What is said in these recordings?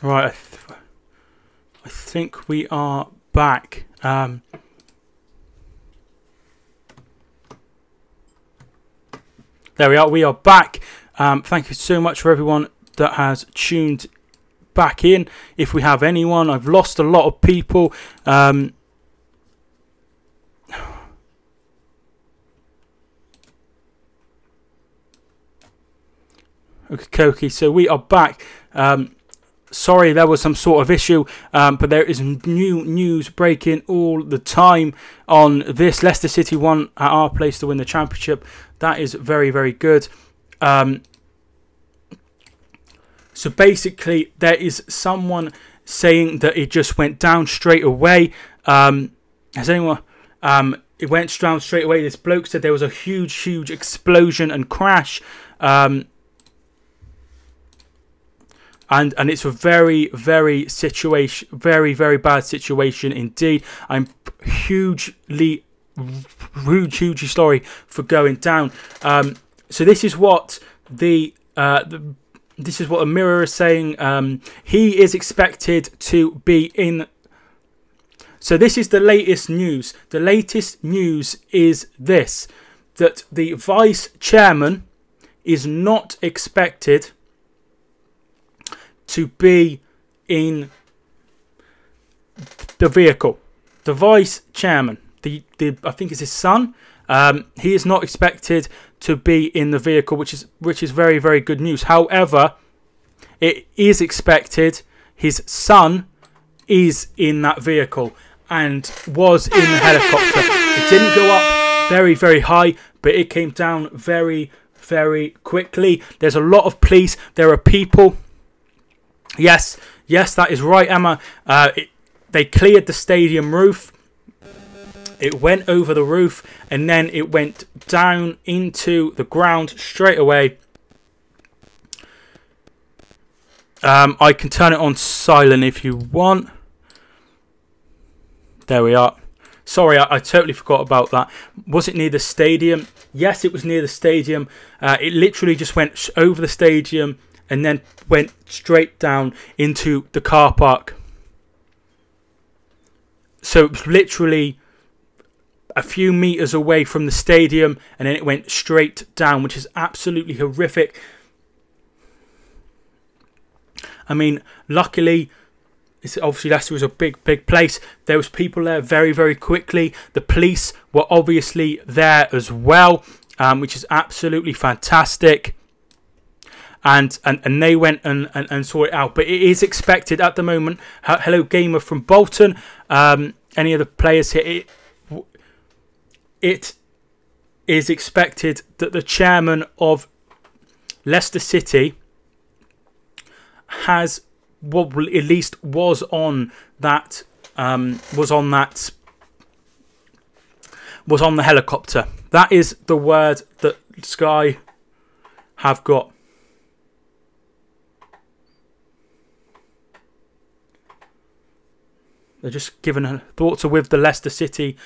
Right, I think we are back. There we are. We are back. Thank you so much for everyone that has tuned back in. If we have anyone, I've lost a lot of people. Okay, so we are back. Sorry, there was some sort of issue, but there is new news breaking all the time on this. Leicester City won at our place to win the championship. That is very, very good. So basically, there is someone saying that it just went down straight away. Has anyone? It went down straight away. This bloke said there was a huge explosion and crash. And it's a very bad situation indeed. I'm hugely sorry for going down. So this is what the Mirror is saying. He is expected to be in. So this is the latest news. The latest news is this: that the vice chairman is not expected to be in the vehicle. The vice chairman, the I think it's his son. He is not expected to be in the vehicle, which is very, very good news. However, it is expected his son is in that vehicle and was in the helicopter. It didn't go up very, very high, but it came down very, very quickly. There's a lot of police. There are people. Yes, that is right, Emma. They cleared the stadium roof. It went over the roof, and then it went down into the ground straight away. I can turn it on silent if you want. There we are. Sorry, I totally forgot about that. Was it near the stadium? Yes, it was near the stadium. It literally just went over the stadium and then went straight down into the car park. So it was literally a few meters away from the stadium, and then it went straight down, which is absolutely horrific. I mean, luckily, obviously Leicester was a big place. There was people there very, very quickly. The police were obviously there as well, which is absolutely fantastic. And they went and saw it out. But it is expected at the moment. Hello, Gamer from Bolton. Any of the players here? It is expected that the chairman of Leicester City has, well, at least was on that. Was on the helicopter. That is the word that Sky have got. They're just giving her thoughts are with the Leicester City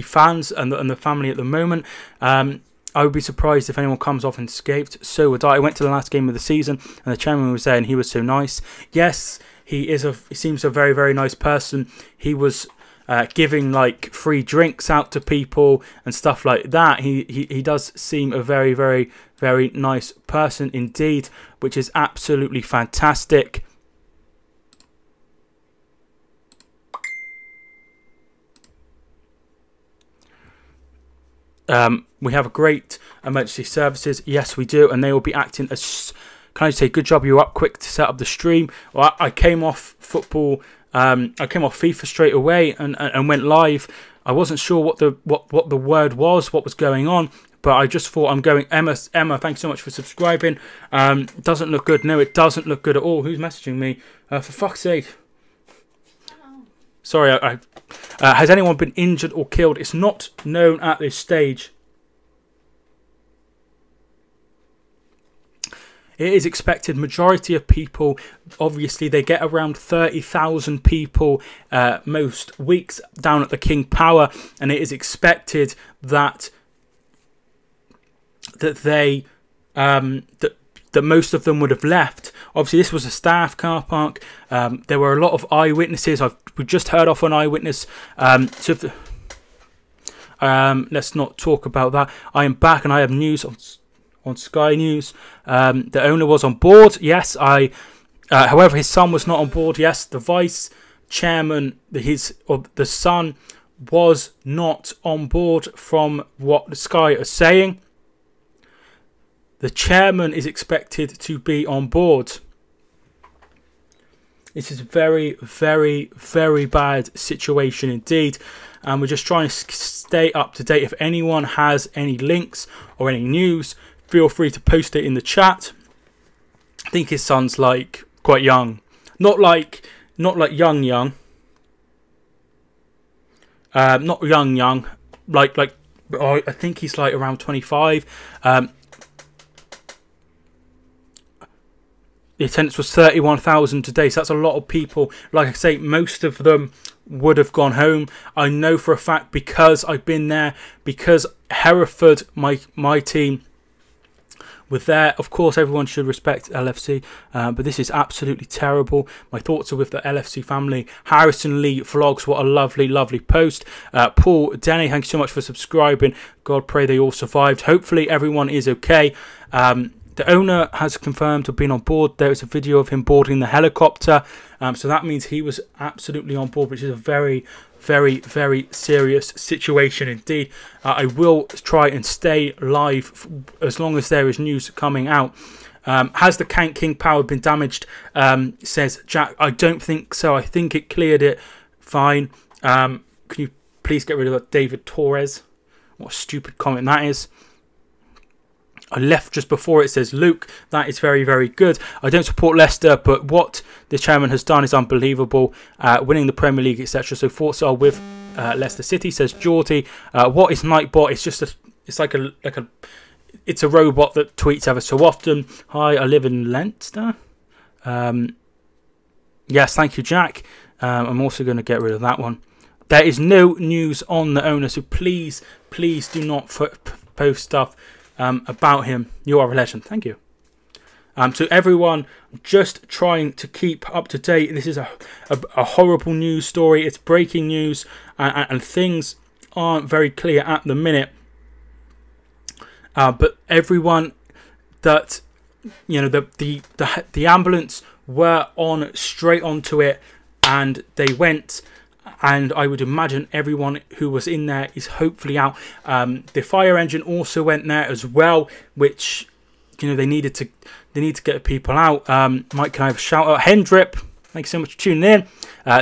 fans and the family at the moment. I would be surprised if anyone comes off unscathed. So would I. I went to the last game of the season, and the chairman was there, and he was so nice. Yes, he seems a very, very nice person. He was giving like free drinks out to people and stuff like that. He does seem a very, very, very nice person indeed, which is absolutely fantastic. We have a great emergency services. Yes, we do, and they will be acting as. Can I say, good job? You were up quick to set up the stream. Well, I came off football. I came off FIFA straight away and went live. I wasn't sure what the word was, what was going on, but I just thought I'm going. Emma, thanks so much for subscribing. Doesn't look good. No, it doesn't look good at all. Who's messaging me? For fuck's sake. Sorry, has anyone been injured or killed? It's not known at this stage. It is expected majority of people, obviously they get around 30,000 people most weeks down at the King Power, and it is expected that that most of them would have left. Obviously, this was a staff car park. There were a lot of eyewitnesses. We just heard off an eyewitness. Let's not talk about that. I am back, and I have news on Sky News. The owner was on board. Yes, however, his son was not on board. Yes, the vice chairman, the son, was not on board from what the Sky are saying. The chairman is expected to be on board. This is a very, very, very bad situation indeed. And we're just trying to stay up to date. If anyone has any links or any news, feel free to post it in the chat. I think his son's like quite young. Not like young. Not young. I think he's like around 25. The attendance was 31,000 today, so that's a lot of people. Like I say, most of them would have gone home. I know for a fact, because I've been there, because Hereford, my team, were there. Of course, everyone should respect LFC, but this is absolutely terrible. My thoughts are with the LFC family. Harrison Lee vlogs, what a lovely, lovely post. Paul Denny, thank you so much for subscribing. God, pray they all survived. Hopefully, everyone is okay. The owner has confirmed to have been on board. There is a video of him boarding the helicopter. So that means he was absolutely on board, which is a very, very, very serious situation indeed. I will try and stay live as long as there is news coming out. Has the Count King power been damaged? Says Jack. I don't think so. I think it cleared it fine. Can you please get rid of that David Torres? What a stupid comment that is. I left just before it, says Luke. That is very, very good. I don't support Leicester, but what the chairman has done is unbelievable. Winning the Premier League, etc. So thoughts are with Leicester City, says Geordie. What is Nightbot? It's a robot that tweets ever so often. Hi, I live in Leicester. Yes, thank you, Jack. I'm also going to get rid of that one. There is no news on the owner, so please do not post stuff about him. You are a legend. Thank you. To everyone just trying to keep up to date, this is a horrible news story. It's breaking news, and things aren't very clear at the minute. But everyone that the ambulance were straight onto it, and they went. And I would imagine everyone who was in there is hopefully out. The fire engine also went there as well, which they needed to get people out. Mike, can I have a shout out? Hendrip, thanks so much for tuning in.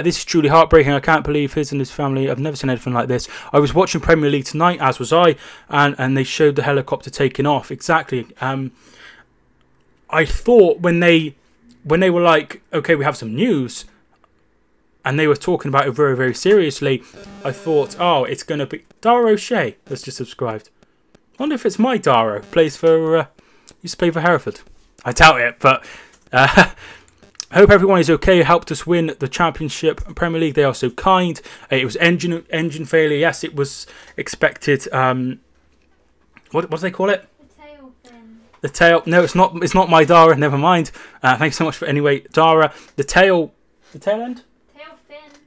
This is truly heartbreaking. I can't believe his and his family. I've never seen anything like this. I was watching Premier League tonight, as was I, and they showed the helicopter taking off. Exactly. I thought when they were like, okay, we have some news, and they were talking about it very, very seriously, I thought, oh, it's going to be... Dara O'Shea has just subscribed. I wonder if it's my Dara. Used to play for Hereford. I doubt it, but... I hope everyone is okay. Helped us win the Championship and Premier League. They are so kind. It was engine failure. Yes, it was expected. What do they call it? The tail fin. The tail... No, it's not my Dara. Never mind. Thanks so much for... Anyway, Dara. The tail end?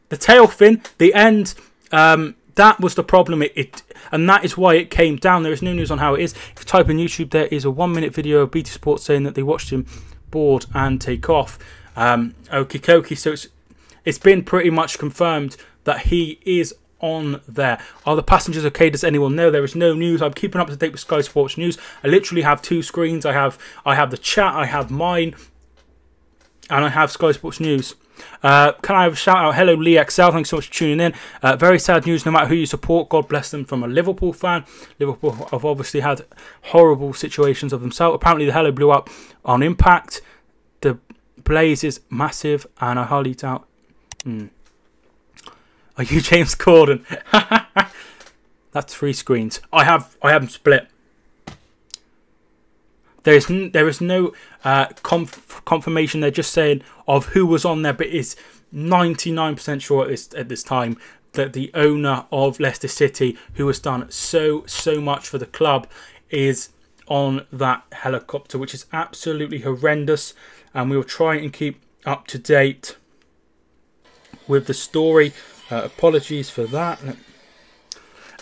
The tail fin, the end, that was the problem. And that is why it came down. There is no news on how it is. If you type in YouTube, there is a 1-minute video of BT Sports saying that they watched him board and take off. Okie dokie. So it's been pretty much confirmed that he is on there. Are the passengers okay? Does anyone know? There is no news. I'm keeping up to date with Sky Sports News. I literally have two screens. I have the chat. I have mine, and I have Sky Sports News. Can I have a shout out? Hello, Lee XL. Thanks so much for tuning in. Very sad news. No matter who you support, God bless them. From a Liverpool fan. Liverpool have obviously had horrible situations of themselves. Apparently, the Hello blew up on impact. The blaze is massive, and I highly doubt. Are you James Corden? That's 3 screens. I have them split. There is no confirmation. They're just saying of who was on there, but it's 99% sure at this time that the owner of Leicester City, who has done so much for the club, is on that helicopter, which is absolutely horrendous. And we will try and keep up to date with the story. Apologies for that.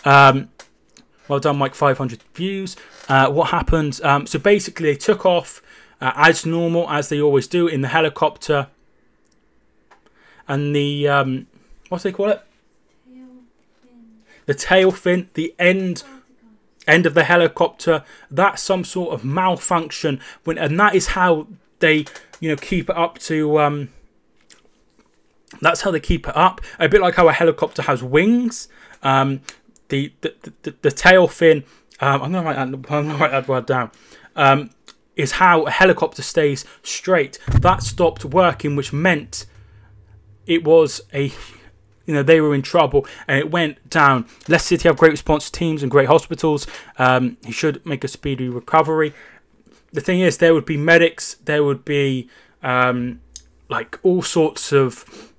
Well done, Mike. 500 views. What happened? So basically, they took off as normal, as they always do, in the helicopter. And the what do they call it? The tail fin, the end of the helicopter. That's some sort of malfunction, and that is how they, keep it up to. That's how they keep it up. A bit like how a helicopter has wings. The tail fin. I'm gonna write that word down. Is how a helicopter stays straight. That stopped working, which meant it was they were in trouble, and it went down. Leicester City have great response teams and great hospitals. He should make a speedy recovery. The thing is, there would be medics, there would be all sorts of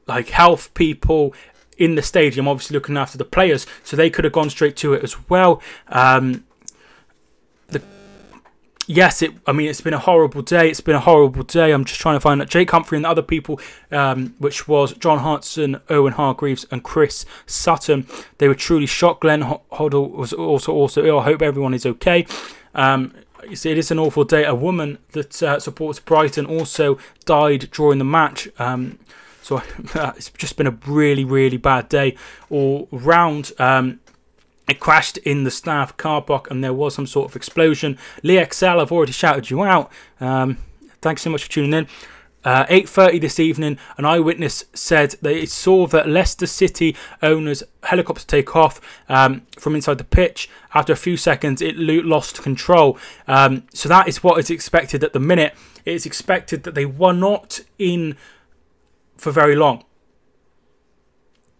health people in the stadium, obviously looking after the players, so they could have gone straight to it as well. It's been a horrible day. I'm just trying to find out. Jake Humphrey and the other people, which was John Hartson, Owen Hargreaves and Chris Sutton, they were truly shocked. Glenn Hoddle was also ill. I hope everyone is okay. You see, it is an awful day. A woman that supports Brighton also died during the match. So it's just been a really, really bad day all round. It crashed in the staff car park and there was some sort of explosion. Lee XL, I've already shouted you out. Thanks so much for tuning in. 8:30 this evening, an eyewitness said they saw that Leicester City Owners helicopter take off from inside the pitch. After a few seconds, it lost control. So that is what is expected at the minute. It is expected that they were not in for very long.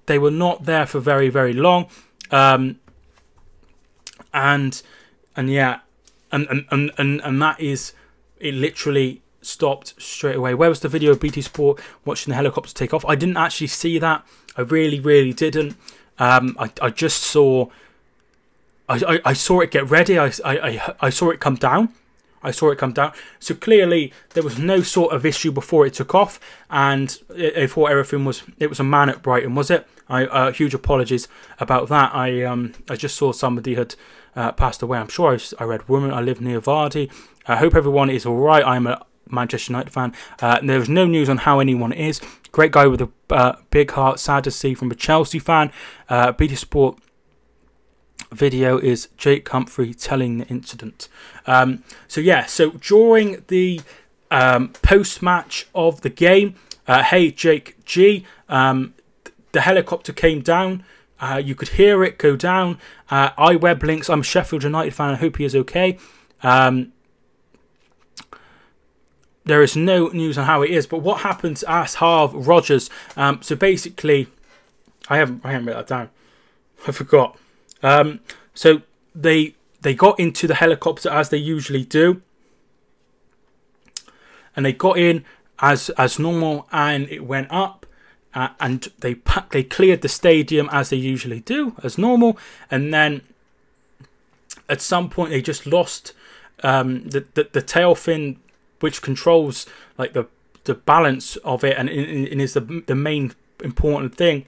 They were not there for very, very long. And that is, it literally stopped straight away. Where was the video of BT Sport watching the helicopter take off? I didn't actually see that. I really, really didn't. I just saw. I saw it get ready. I saw it come down. So clearly there was no sort of issue before it took off, and I thought everything was. It was a man at Brighton, was it? Huge apologies about that. I just saw somebody had passed away. I'm sure I read woman. I live near Vardy. I hope everyone is all right. I'm a Manchester United fan. There's no news on how anyone is. Great guy with a big heart. Sad to see from a Chelsea fan. BT Sport video is Jake Humphrey telling the incident. So during the post-match of the game, hey Jake G, the helicopter came down. You could hear it go down. iWeb links. I'm a Sheffield United fan. I hope he is okay. There is no news on how it is, but what happens? Asked Harv Rogers. So basically, I haven't written that down. I forgot. So they got into the helicopter as they usually do, and they got in as normal, and it went up, and they cleared the stadium as they usually do, as normal, and then at some point they just lost the tail fin, which controls like the balance of it, and is the main important thing.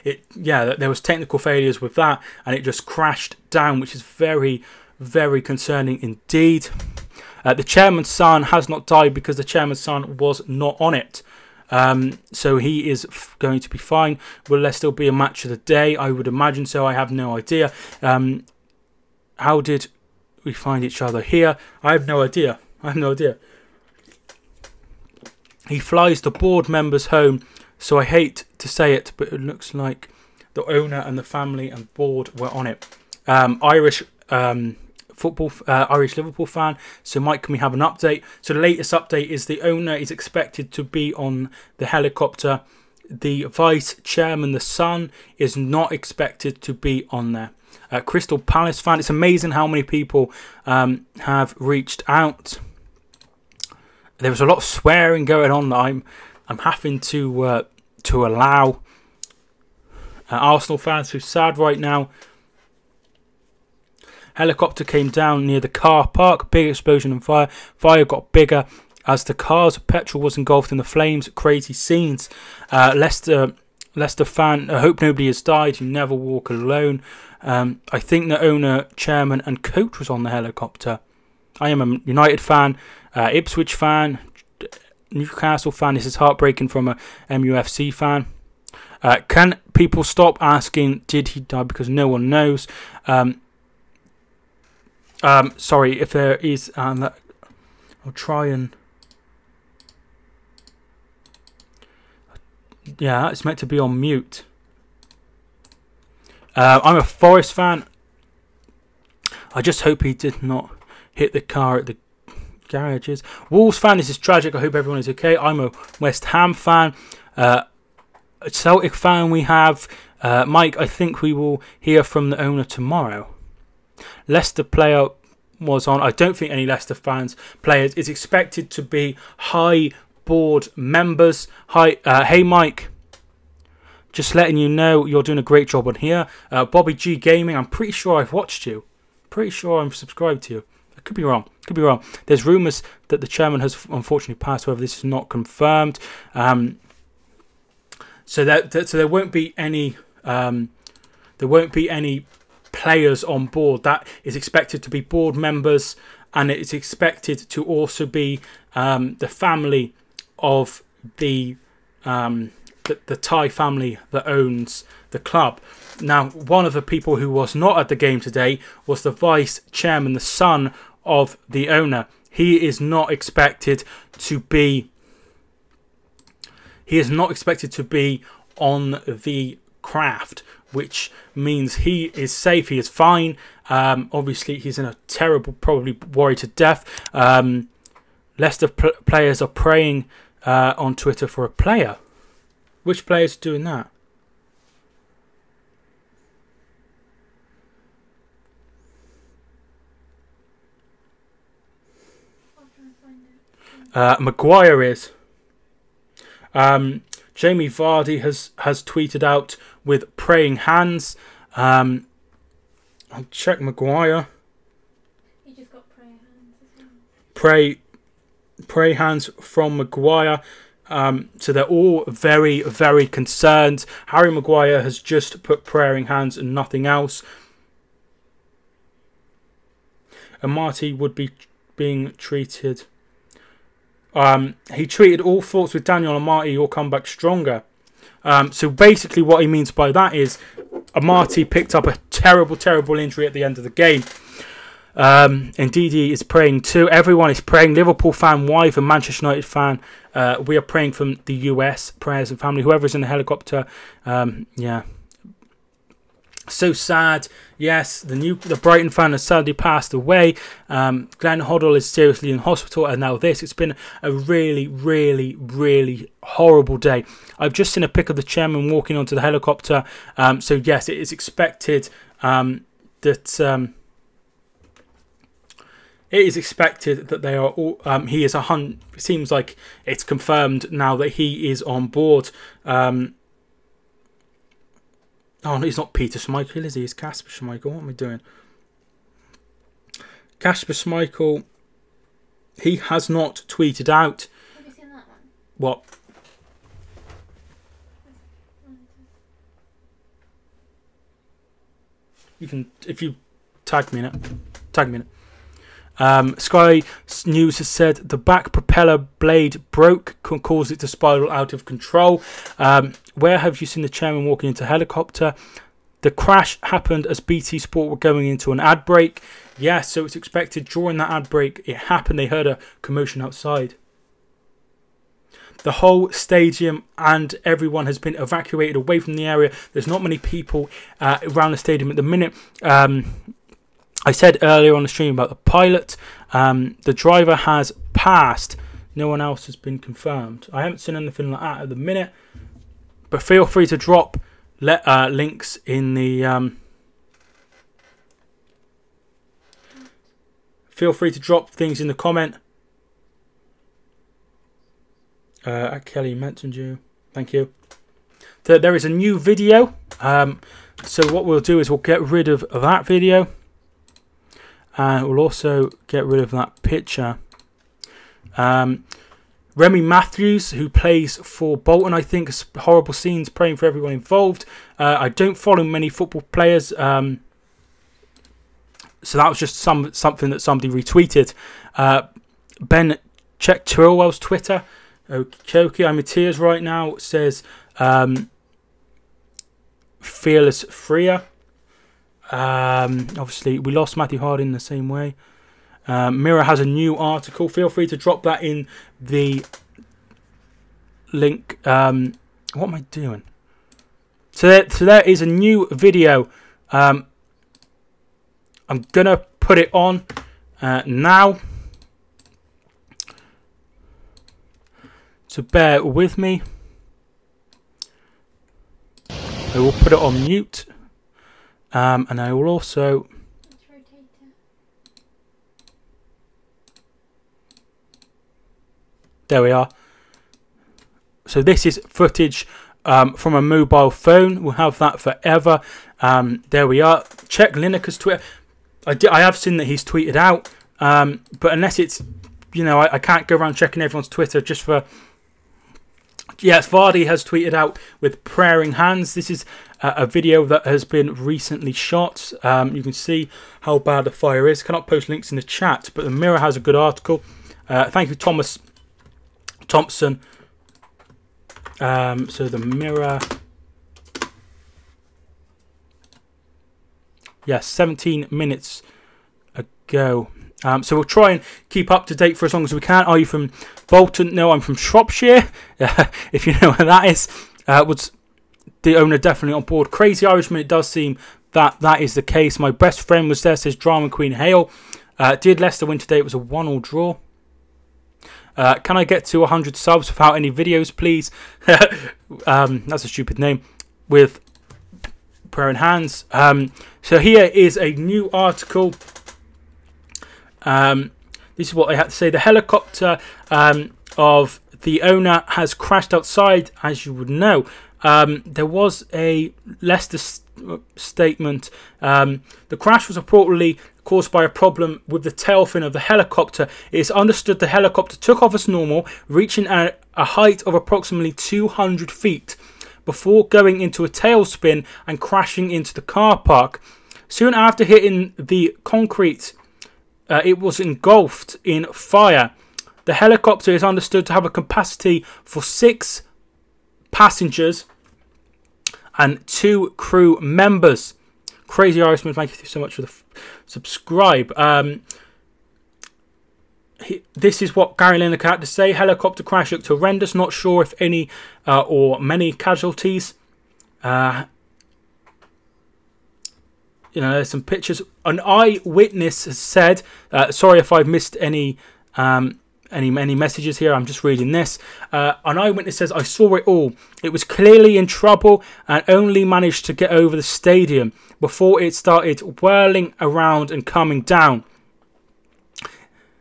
There was technical failures with that, and it just crashed down, which is very, very concerning indeed. The chairman's son has not died because the chairman's son was not on it. So he is going to be fine. Will there still be a match of the day? I would imagine so. I have no idea. How did we find each other here? I have no idea. He flies the board members home, so I hate to say it, but it looks like the owner and the family and board were on it. Irish Liverpool fan. So Mike, can we have an update? So the latest update is the owner is expected to be on the helicopter. The vice chairman, the son, is not expected to be on there. Crystal Palace fan. It's amazing how many people have reached out. There was a lot of swearing going on that I'm having to allow. Arsenal fans who's sad right now. Helicopter came down near the car park. Big explosion and fire. Fire got bigger as the car's petrol was engulfed in the flames. Crazy scenes. Leicester fan. I hope nobody has died. You never walk alone. I think the owner, chairman, and coach was on the helicopter. I am a United fan, Ipswich fan, Newcastle fan. This is heartbreaking from a MUFC fan. Can people stop asking, did he die? Because no one knows. Sorry, if there is... I'll try and... Yeah, it's meant to be on mute. I'm a Forest fan. I just hope he did not hit the car at the garages. Wolves fan, this is tragic. I hope everyone is okay. I'm a West Ham fan. Celtic fan we have. Mike, I think we will hear from the owner tomorrow. Leicester player was on. I don't think any Leicester players is expected to be high board members. Hey Mike, just letting you know you're doing a great job on here. Bobby G Gaming, I'm pretty sure I've watched you. Pretty sure I'm subscribed to you. I could be wrong. There's rumours that the chairman has unfortunately passed. However, this is not confirmed. So there won't be any. There won't be any players on board. That is expected to be board members, and it's expected to also be the family of the Thai family that owns the club. Now, one of the people who was not at the game today was the vice chairman, the son of the owner. He is not expected to be. He is not expected to be on the craft, which means he is safe. He is fine. Obviously, he's in a terrible, probably worried to death. Leicester players are praying on Twitter for a player. Which players are doing that? Maguire is. Jamie Vardy has tweeted out with praying hands. I'll check Maguire. He just got praying hands as well. Pray hands from Maguire. So they're all very, very concerned. Harry Maguire has just put praying hands and nothing else. And Marty would be being treated. He treated all thoughts with Daniel Amati will come back stronger. So basically what he means by that is Amati picked up a terrible, terrible injury at the end of the game. And Didi is praying too. Everyone is praying. Liverpool fan, wife, and Manchester United fan. We are praying from the US. Prayers and family. Whoever's in the helicopter. Yeah. So sad. Yes, the Brighton fan has sadly passed away. Glenn Hoddle is seriously in hospital, and now this. It's been a really, really, really horrible day. I've just seen a pic of the chairman walking onto the helicopter. So yes, it is expected that they are all. He is it seems like it's confirmed now that he is on board. Oh, no, he's not Peter Schmeichel, is he? It's Kasper Schmeichel. What am I doing? Kasper Schmeichel, he has not tweeted out. Have you seen that one? What? You can, if you tag me in it. Sky News has said the back propeller blade broke, caused it to spiral out of control. Where have you seen the chairman walking into a helicopter? The crash happened as BT Sport were going into an ad break. Yes, so it's expected during that ad break it happened. They heard a commotion outside. The whole stadium and everyone has been evacuated away from the area. There's not many people around the stadium at the minute. I said earlier on the stream about the pilot. The driver has passed. No one else has been confirmed. I haven't seen anything like that at the minute. But feel free to drop links in the... feel free to drop things in the comment. Kelly mentioned you. Thank you. There is a new video. So what we'll do is we'll get rid of that video. And we'll also get rid of that picture. Remy Matthews, who plays for Bolton, I think, horrible scenes, praying for everyone involved. I don't follow many football players, so that was just something that somebody retweeted. Ben, check Chilwell's Twitter. Okay, I'm in tears right now. It says Fearless Freer. Obviously, we lost Matthew Harding the same way. Mirror has a new article. Feel free to drop that in the link. What am I doing? So there is a new video. I'm gonna put it on now. So bear with me. I will put it on mute. And I will also... There we are. So this is footage from a mobile phone. We'll have that forever. There we are. Check Lineker's Twitter. I have seen that he's tweeted out. But unless it's... I can't go around checking everyone's Twitter just for... Yes, Vardy has tweeted out with praying hands. This is a video that has been recently shot. You can see how bad the fire is. Cannot post links in the chat, but the Mirror has a good article. Thank you, Thomas Thompson. So the Mirror. Yes, 17 minutes ago. So we'll try and keep up to date for as long as we can. Are you from Bolton? No, I'm from Shropshire. If you know where that is. Was the owner definitely on board? Crazy Irishman, it does seem that is the case. My best friend was there, says Drama Queen Hale. Did Leicester win today? It was a 1-1 draw. Can I get to 100 subs without any videos, please? That's a stupid name. With prayer in hands. So here is a new article. This is what they had to say. The helicopter of the owner has crashed outside, as you would know. There was a Leicester statement. The crash was reportedly caused by a problem with the tail fin of the helicopter. It is understood the helicopter took off as normal, reaching a height of approximately 200 feet before going into a tailspin and crashing into the car park. Soon after hitting the concrete, it was engulfed in fire. The helicopter is understood to have a capacity for 6 passengers and 2 crew members. Crazy Irishman, thank you so much for the subscribe. This is what Gary Lineker had to say. Helicopter crash looked horrendous. Not sure if any or many casualties. There's some pictures. An eyewitness has said, sorry if I've missed any messages here. I'm just reading this. An eyewitness says, I saw it all. It was clearly in trouble and only managed to get over the stadium before it started whirling around and coming down.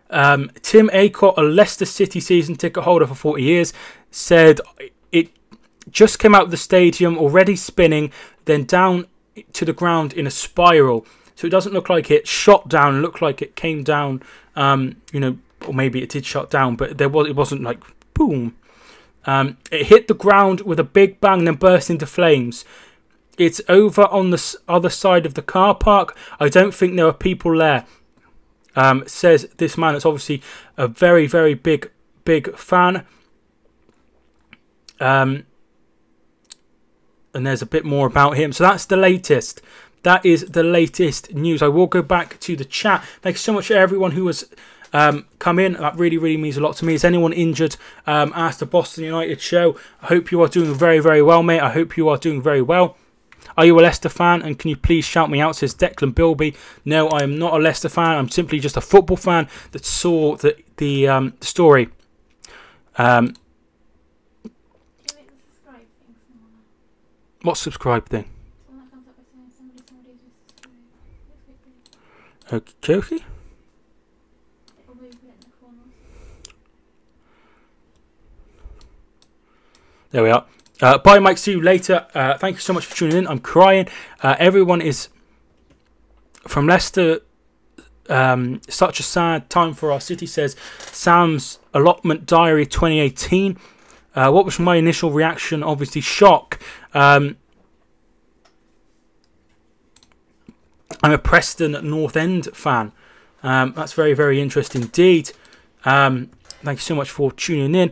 Tim Aycott, a Leicester City season ticket holder for 40 years, said it just came out of the stadium already spinning, then down to the ground in a spiral. So it doesn't look like it shot down. It looked like it came down, or maybe it did shut down, but it wasn't like boom. It hit the ground with a big bang, then burst into flames. It's over on the other side of the car park. I don't think there are people there. Says this man. It's obviously a very, very big fan. And there's a bit more about him. So that's the latest. That is the latest news. I will go back to the chat. Thank you so much to everyone who has come in. That really, really means a lot to me. Is anyone injured? Asked the Boston United show. I hope you are doing very, very well, mate. I hope you are doing very well. Are you a Leicester fan? And can you please shout me out? Says Declan Bilby. No, I am not a Leicester fan. I'm simply just a football fan that saw the story. What subscribe thing? Okay. There we are. Bye, Mike. See you later. Thank you so much for tuning in. I'm crying. Everyone is from Leicester such a sad time for our city, says Sam's allotment diary 2018. What was my initial reaction? Obviously shock. I'm a Preston North End fan. That's very, very interesting indeed. Thank you so much for tuning in.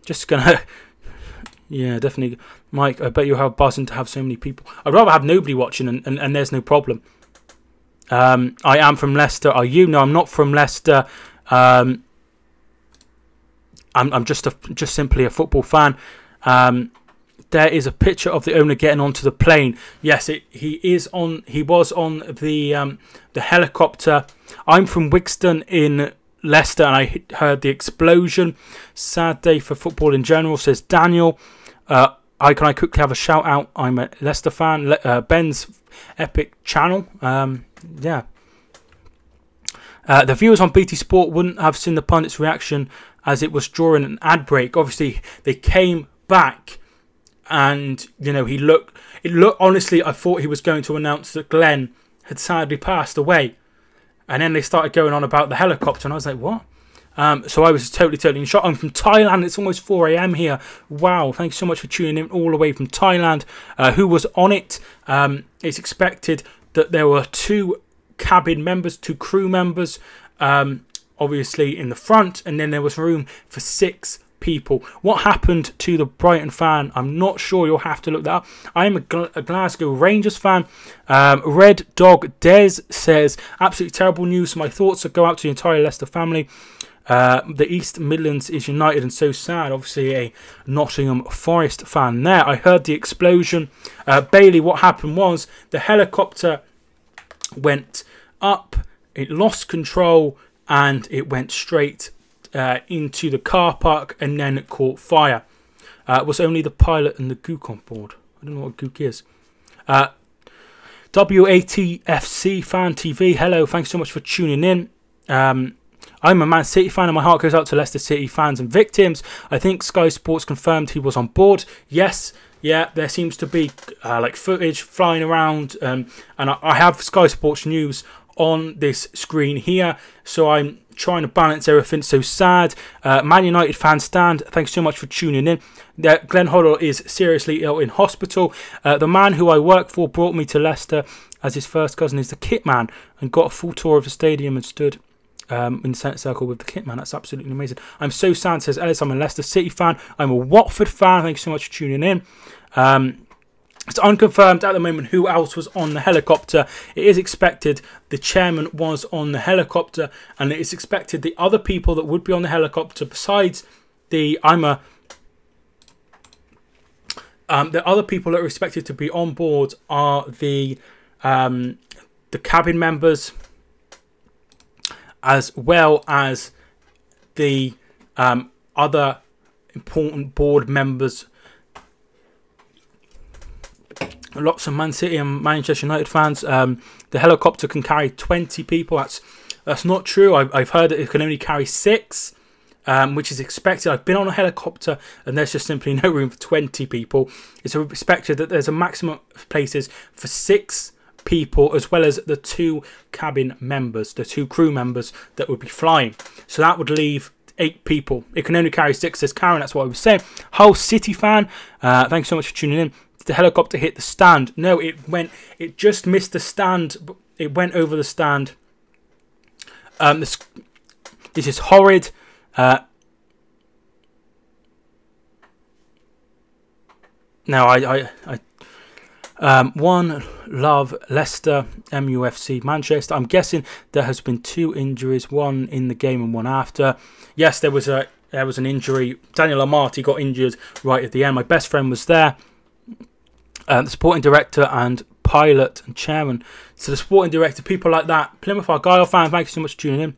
Just gonna, yeah, definitely, Mike. I bet you'll have buzzing to have so many people. I'd rather have nobody watching, and there's no problem. I am from Leicester. Are you? No, I'm not from Leicester. I'm just simply a football fan. There is a picture of the owner getting onto the plane. Yes, he was on the helicopter. I'm from Wigston in Leicester, and I heard the explosion. Sad day for football in general, says Daniel. Can I quickly have a shout out? I'm a Leicester fan. Ben's Epic channel. Yeah. The viewers on BT Sport wouldn't have seen the pundit's reaction as it was during an ad break. Obviously, they came back, and it looked honestly, I thought he was going to announce that Glenn had sadly passed away, and then they started going on about the helicopter, and I was like, what? So I was totally in shock. I'm from Thailand. It's almost 4 a.m. here. Wow, thanks so much for tuning in all the way from Thailand. Who was on it? It's expected that there were 2 cabin members, 2 crew members, obviously in the front, and then there was room for 6 people. What happened to the Brighton fan? I'm not sure. You'll have to look that up. I am a Glasgow Rangers fan. Red Dog Des says, absolutely terrible news. My thoughts go out to the entire Leicester family. The East Midlands is united and so sad. Obviously a Nottingham Forest fan there. I heard the explosion. Bailey, what happened was the helicopter went up, it lost control, and it went straight into the car park, and then it caught fire. It was only the pilot and the Gook on board. I don't know what Gook is. WATFC Fan TV, hello, thanks so much for tuning in. I'm a Man City fan, and my heart goes out to Leicester City fans and victims. I think Sky Sports confirmed he was on board. Yes, yeah, there seems to be footage flying around, and I have Sky Sports News on this screen here, so I'm trying to balance everything. So sad. Man United fan stand, thanks so much for tuning in. Glenn Hoddle is seriously ill in hospital. The man who I work for brought me to Leicester as his first cousin is the kit man, and got a full tour of the stadium and stood in the centre circle with the kit man. That's absolutely amazing. I'm so sad, says Ellis. I'm a Leicester City fan. I'm a Watford fan. Thanks so much for tuning in. It's unconfirmed at the moment who else was on the helicopter. It is expected the chairman was on the helicopter, and it is expected the other people that would be on the helicopter besides the other people that are expected to be on board are the cabin members, as well as the other important board members. Lots of Man City and Manchester United fans. The helicopter can carry 20 people. That's not true. I've heard that it can only carry 6, which is expected. I've been on a helicopter, and there's just simply no room for 20 people. It's expected that there's a maximum of places for 6 people, as well as the 2 cabin members, the 2 crew members that would be flying. So that would leave 8 people. It can only carry 6, says Karen. That's what I was saying. Hull City fan, thanks so much for tuning in. Did the helicopter hit the stand? No, it just missed the stand. It went over the stand. This is horrid. Now One Love Leicester MUFC Manchester. I'm guessing there has been 2 injuries, one in the game and one after. Yes, there was an injury. Daniel Amati got injured right at the end. My best friend was there. The sporting director and pilot and chairman. So the sporting director, people like that. Plymouth Argyle fan, thank you so much for tuning in.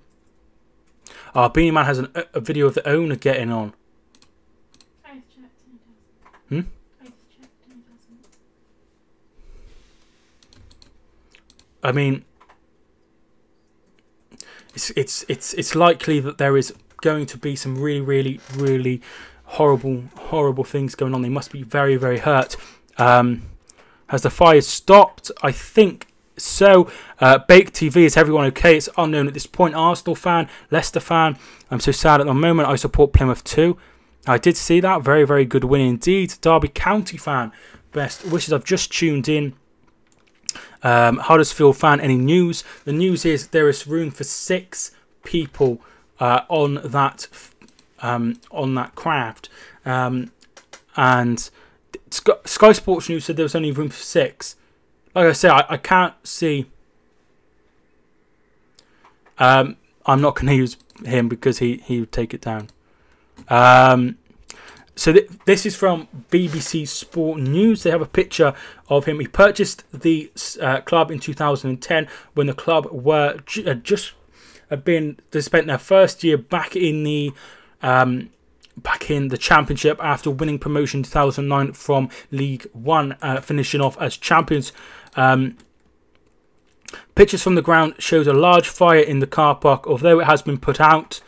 Beanie Man has a video of the owner getting on. I just checked and it doesn't. I just checked and it doesn't. I mean, it's likely that there is going to be some really horrible things going on. They must be very hurt. Have Has the fire stopped? I think so. Bake TV, is everyone okay? It's unknown at this point. Arsenal fan, Leicester fan. I'm so sad at the moment. I support Plymouth too. I did see that. Very, very good win indeed. Derby County fan. Best wishes. I've just tuned in. Huddersfield fan, any news? The news is there is room for 6 people on that craft. And Sky Sports News said there was only room for 6. Like I say, I can't see. I'm not going to use him because he would take it down. So this is from BBC Sport News. They have a picture of him. He purchased the club in 2010 when the club were they spent their first year back in the Championship after winning promotion in 2009 from League One, finishing off as champions. Pictures from the ground shows a large fire in the car park, although it has been put out.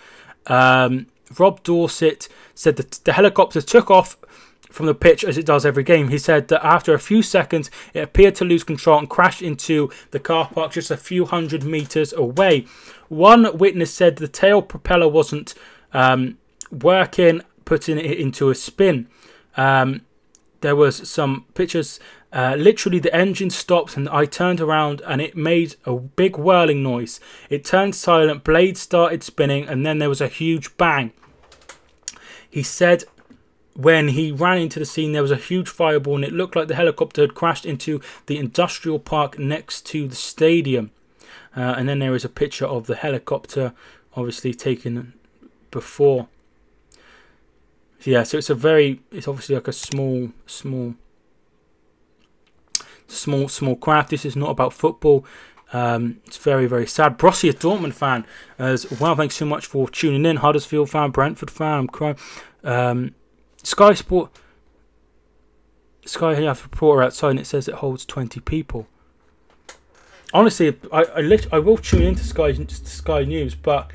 Rob Dorset said that the helicopter took off from the pitch as it does every game. He said that after a few seconds it appeared to lose control and crashed into the car park just a few hundred metres away. One witness said the tail propeller wasn't working, putting it into a spin. There was some pictures. Literally the engine stopped and I turned around and it made a big whirling noise. It turned silent, blades started spinning, and then there was a huge bang. He said when he ran into the scene there was a huge fireball and it looked like the helicopter had crashed into the industrial park next to the stadium. And then there is a picture of the helicopter obviously taken before. Yeah, so it's obviously like a small craft. This is not about football. It's very, very sad. Borussia Dortmund fan as well. Thanks so much for tuning in. Huddersfield fan, Brentford fan. I'm crying. Sky Sport. Sky have a reporter outside and it says it holds 20 people. Honestly, I will tune into Sky News, but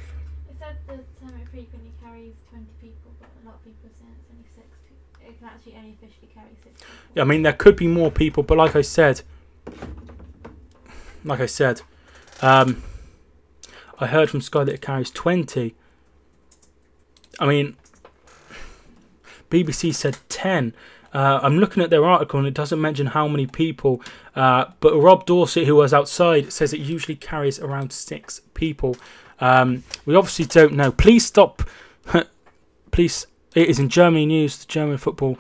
It said the summit frequently carries 20 people, but a lot of people are saying it's only 6 people. It can actually only officially carry 6 people. I mean there could be more people, but like I said, I heard from Sky that it carries 20. I mean, BBC said 10. I'm looking at their article and it doesn't mention how many people. But Rob Dorset, who was outside, says it usually carries around 6 people. We obviously don't know. Please stop. Please. It is in Germany news. The German football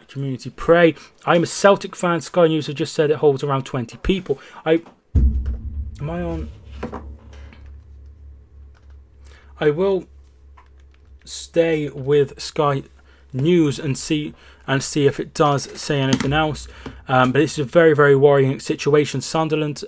community pray. I'm a Celtic fan. Sky News have just said it holds around 20 people. Am I on? I will stay with Sky News and see if it does say anything else. But this is a very, very worrying situation. Sunderland.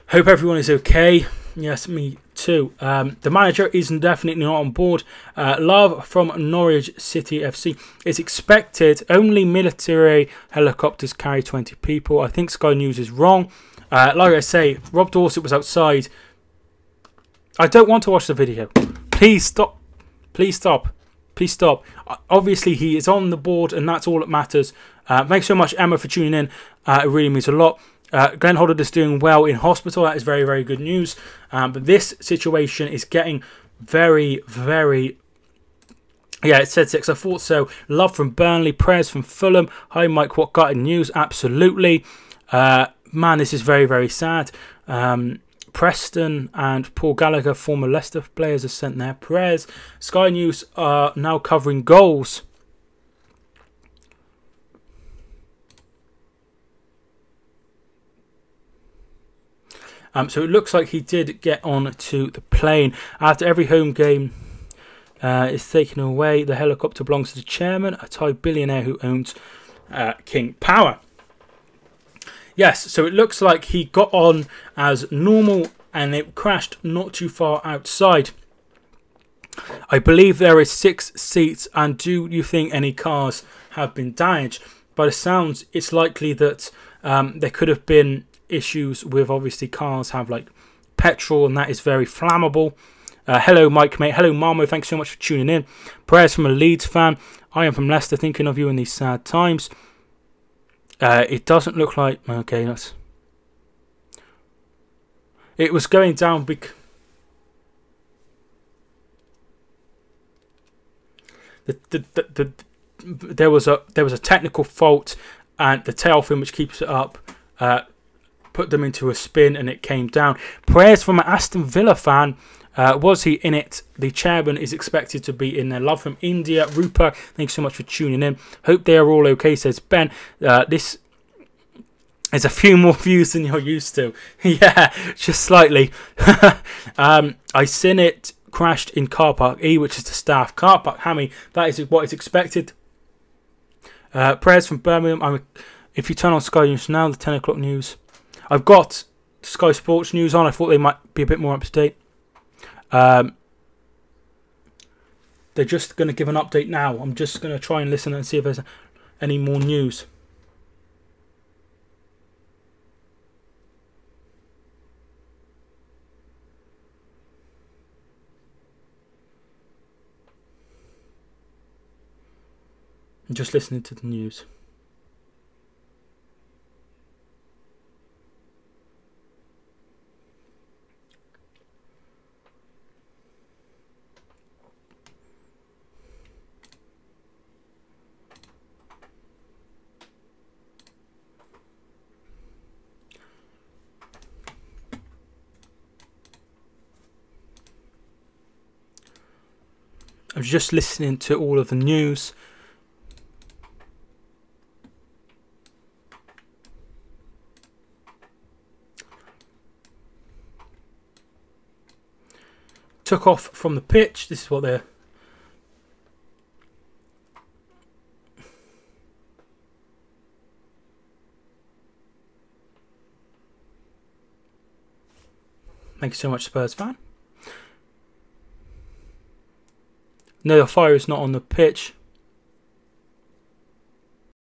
Hope everyone is okay. Yes, me too. The manager is definitely not on board. Love from Norwich City FC. It's expected only military helicopters carry 20 people. I think Sky News is wrong. Like I say, Rob Dorset was outside. I don't want to watch the video. Please stop. Please stop. Please stop. Obviously, he is on the board, and that's all that matters. Thanks so much, Emma, for tuning in. It really means a lot. Glenn Hoddard is doing well in hospital. That is very, very good news. But this situation is getting very, very... Yeah, it said 6. I thought so. Love from Burnley. Prayers from Fulham. Hi, Mike. What gutted news? Absolutely. Man, this is very, very sad. Preston and Paul Gallagher, former Leicester players, have sent their prayers. Sky News are now covering goals. So it looks like he did get on to the plane. After every home game is taken away, the helicopter belongs to the chairman, a Thai billionaire who owns King Power. Yes, so it looks like he got on as normal and it crashed not too far outside. I believe there is 6 seats, and do you think any cars have been damaged? By the sounds, it's likely that there could have been issues with, obviously, cars have like petrol and that is very flammable. Hello, Mike, mate. Hello, Marmo. Thanks so much for tuning in. Prayers from a Leeds fan. I am from Leicester, thinking of you in these sad times. It doesn't look like... Okay, that's... It was going down because... There was a technical fault, and the tail fin which keeps it up put them into a spin, and it came down. Prayers from an Aston Villa fan. Was he in it? The chairman is expected to be in there. Love from India. Rupert, thanks so much for tuning in. Hope they are all okay, says Ben. This is a few more views than you're used to. Yeah, just slightly. I seen it crashed in car park E, which is the staff car park. Hammy, that is what is expected. Prayers from Birmingham. If you turn on Sky News now, the 10 o'clock news. I've got Sky Sports News on. I thought they might be a bit more up to date. They're just going to give an update now. I'm just going to try and listen and see if there's any more news. I'm just listening to the news. I'm just listening to all of the news. Took off from the pitch. This is what they're... Thank you so much, Spurs fan. No, the fire is not on the pitch.